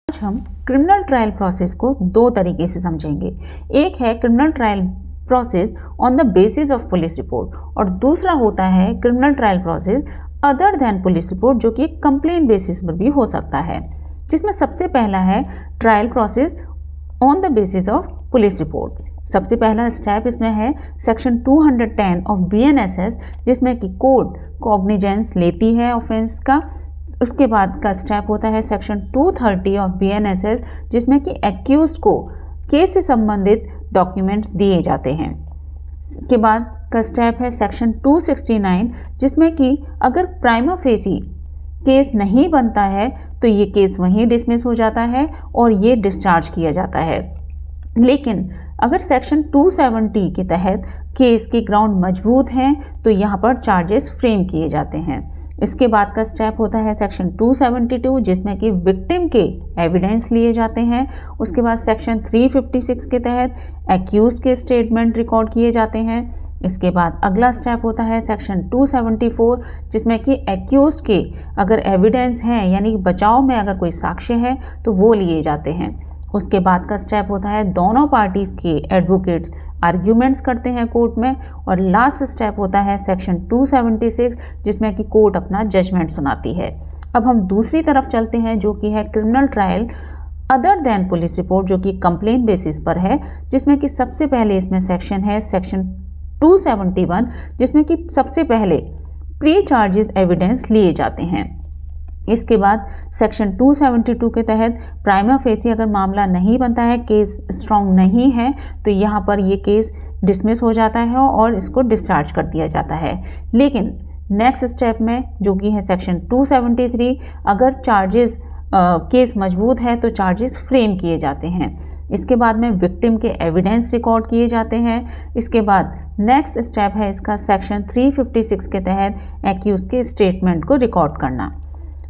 आज हम criminal trial process को दो तरीके से समझेंगे। एक है criminal trial process on the basis of police report और दूसरा होता है criminal trial process other than police report, जो कि कंप्लेंट बेसिस पर भी हो सकता है। जिसमें सबसे पहला है trial process on the basis of police report. सबसे पहला स्टेप इसमें है सेक्शन 210 ऑफ BNSS, जिसमें कि कोर्ट कॉग्निजेंस लेती है ऑफेंस का। उसके बाद का स्टेप होता है सेक्शन 230 ऑफ BNSS, जिसमें कि एक्यूज को केस से संबंधित डॉक्यूमेंट्स दिए जाते हैं। इसके बाद का स्टेप है सेक्शन 269, जिसमें कि अगर प्राइमा फेसी केस नहीं बनता है तो ये केस वहीं डिसमिस हो जाता है और ये डिस्चार्ज किया जाता है। लेकिन अगर सेक्शन 270 के तहत केस के ग्राउंड मजबूत हैं तो यहाँ पर चार्जेस फ्रेम किए जाते हैं। इसके बाद का स्टेप होता है सेक्शन 272, जिसमें कि विक्टिम के एविडेंस लिए जाते हैं। उसके बाद सेक्शन 356 के तहत एक्यूज के स्टेटमेंट रिकॉर्ड किए जाते हैं। इसके बाद अगला स्टेप होता है सेक्शन 274, जिसमें कि एक्यूज के अगर एविडेंस हैं यानी कि बचाव में अगर कोई साक्ष्य है तो वो लिए जाते हैं। उसके बाद का स्टेप होता है दोनों पार्टीज के एडवोकेट्स आर्ग्यूमेंट्स करते हैं कोर्ट में। और लास्ट स्टेप होता है सेक्शन 276, जिसमें कि कोर्ट अपना जजमेंट सुनाती है। अब हम दूसरी तरफ चलते हैं, जो कि है criminal trial other than police report, जो कि कंप्लेंट बेसिस पर है। जिसमें कि सबसे पहले इसमें सेक्शन है सेक्शन 271, जिसमें कि सबसे पहले प्री चार्जेस एविडेंस लिए जाते हैं। इसके बाद सेक्शन 272 के तहत प्राइमा फेसी अगर मामला नहीं बनता है, केस स्ट्रॉन्ग नहीं है, तो यहाँ पर ये केस डिसमिस हो जाता है और इसको डिस्चार्ज कर दिया जाता है। लेकिन नेक्स्ट स्टेप में, जो कि है सेक्शन 273, अगर चार्जेस केस मजबूत है तो चार्जेस फ्रेम किए जाते हैं। इसके बाद में विक्टिम के एविडेंस रिकॉर्ड किए जाते हैं। इसके बाद नेक्स्ट स्टेप है इसका सेक्शन 356 के तहत एक्यूज के स्टेटमेंट को रिकॉर्ड करना।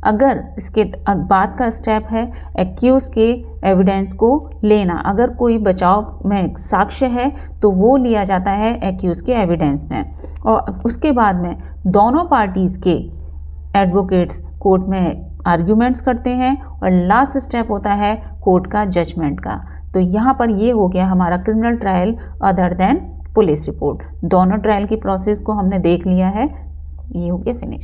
अगर इसके बाद का स्टेप है एक्यूज के एविडेंस को लेना। अगर कोई बचाव में साक्ष्य है तो वो लिया जाता है एक्यूज के एविडेंस में। और उसके बाद में दोनों पार्टीज़ के एडवोकेट्स कोर्ट में आर्ग्यूमेंट्स करते हैं और लास्ट स्टेप होता है कोर्ट का जजमेंट का। तो यहाँ पर ये हो गया हमारा criminal trial other than police report. दोनों ट्रायल की प्रोसेस को हमने देख लिया है। ये हो गया फिनिश।